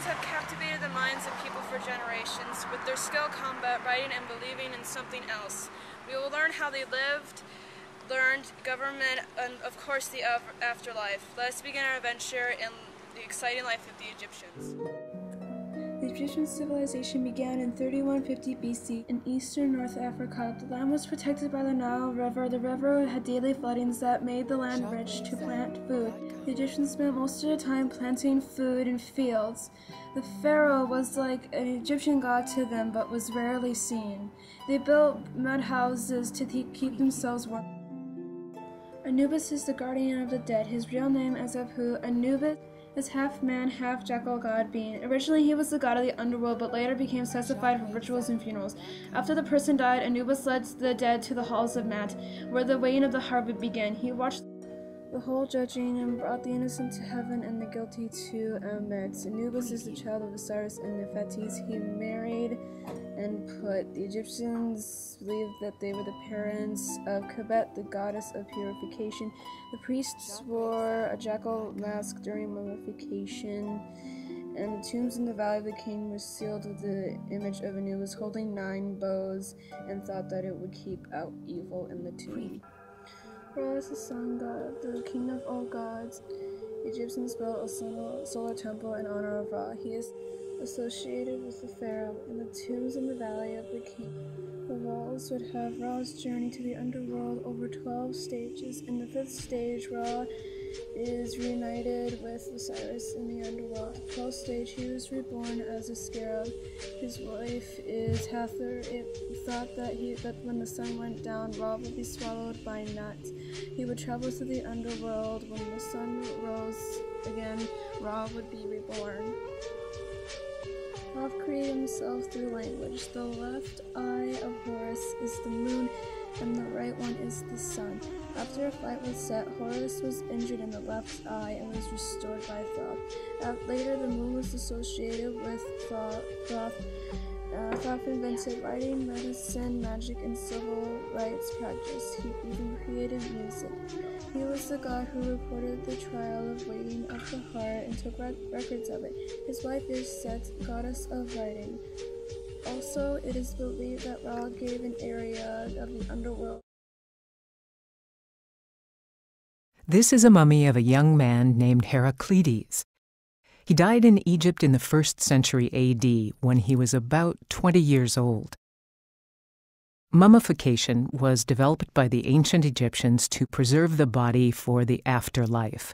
have captivated the minds of people for generations with their skill combat, writing, and believing in something else. We will learn how they lived, learned government, and of course the afterlife. Let us begin our adventure in the exciting life of the Egyptians. The Egyptian civilization began in 3150 BC in eastern North Africa. The land was protected by the Nile River. The river had daily floodings that made the land rich to plant food. The Egyptians spent most of their time planting food in fields. The pharaoh was like an Egyptian god to them, but was rarely seen. They built mud houses to keep themselves warm. Anubis is the guardian of the dead. His real name is Apu. Anubis is half man, half jackal god being. Originally he was the god of the underworld, but later became specified for rituals and funerals. After the person died, Anubis led the dead to the halls of Mat, where the weighing of the heart would begin. He watched the whole judging and brought the innocent to heaven and the guilty to Amet. Anubis is the child of Osiris and Nefertiti. He married and put. The Egyptians believed that they were the parents of Khebet, the goddess of purification. The priests wore a jackal mask during mummification, and the tombs in the Valley of the King were sealed with the image of Anubis holding 9 bows and thought that it would keep out evil in the tomb. Ra is the sun god, the king of all gods. The Egyptians built a solar temple in honor of Ra. He is associated with the pharaoh and the tombs in the Valley of the King. The walls would have Ra's journey to the underworld over 12 stages. In the 5th stage, Ra is reunited with Osiris in the underworld. The 12th stage, he was reborn as a scarab. His wife is Hathor. It thought that when the sun went down, Ra would be swallowed by nuts. He would travel to the underworld. When the sun rose again, Ra would be reborn. Ra created himself through language. The left eye of Horus is the moon, and the right one is the sun. After a fight with Set, Horus was injured in the left eye and was restored by Thoth. Later, the moon was associated with Thoth. Thoth invented writing, medicine, magic, and civil rights practice. He even created music. He was the god who reported the trial of weighing of the heart and took records of it. His wife is Set, goddess of writing. Also, it is believed that Ra gave an area of the underworld. This is a mummy of a young man named Heraclides. He died in Egypt in the 1st century AD when he was about 20 years old. Mummification was developed by the ancient Egyptians to preserve the body for the afterlife.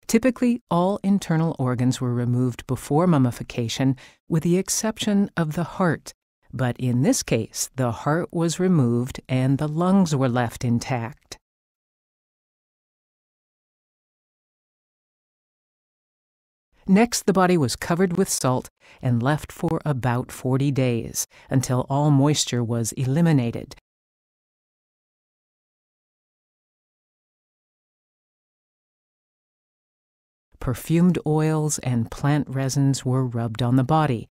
Typically, all internal organs were removed before mummification, with the exception of the heart. But in this case, the heart was removed and the lungs were left intact. Next, the body was covered with salt and left for about 40 days, until all moisture was eliminated. Perfumed oils and plant resins were rubbed on the body.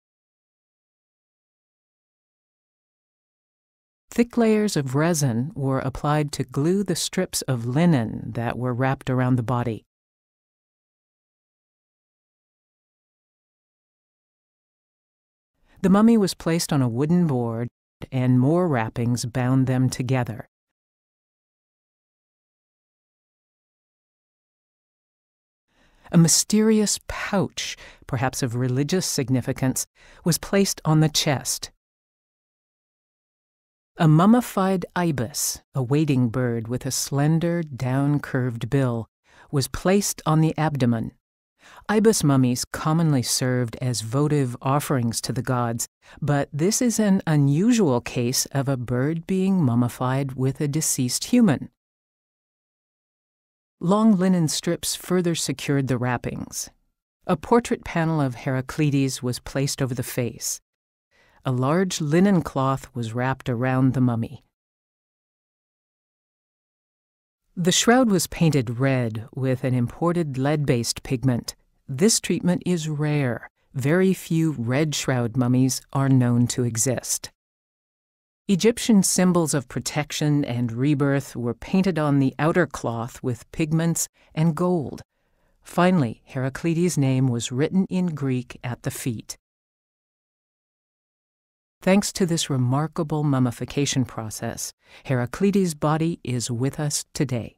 Thick layers of resin were applied to glue the strips of linen that were wrapped around the body. The mummy was placed on a wooden board, and more wrappings bound them together. A mysterious pouch, perhaps of religious significance, was placed on the chest. A mummified ibis, a wading bird with a slender, down-curved bill, was placed on the abdomen. Ibis mummies commonly served as votive offerings to the gods, but this is an unusual case of a bird being mummified with a deceased human. Long linen strips further secured the wrappings. A portrait panel of Heraclides was placed over the face. A large linen cloth was wrapped around the mummy. The shroud was painted red with an imported lead-based pigment. This treatment is rare. Very few red shroud mummies are known to exist. Egyptian symbols of protection and rebirth were painted on the outer cloth with pigments and gold. Finally, Heraclides' name was written in Greek at the feet. Thanks to this remarkable mummification process, Heraclides' body is with us today.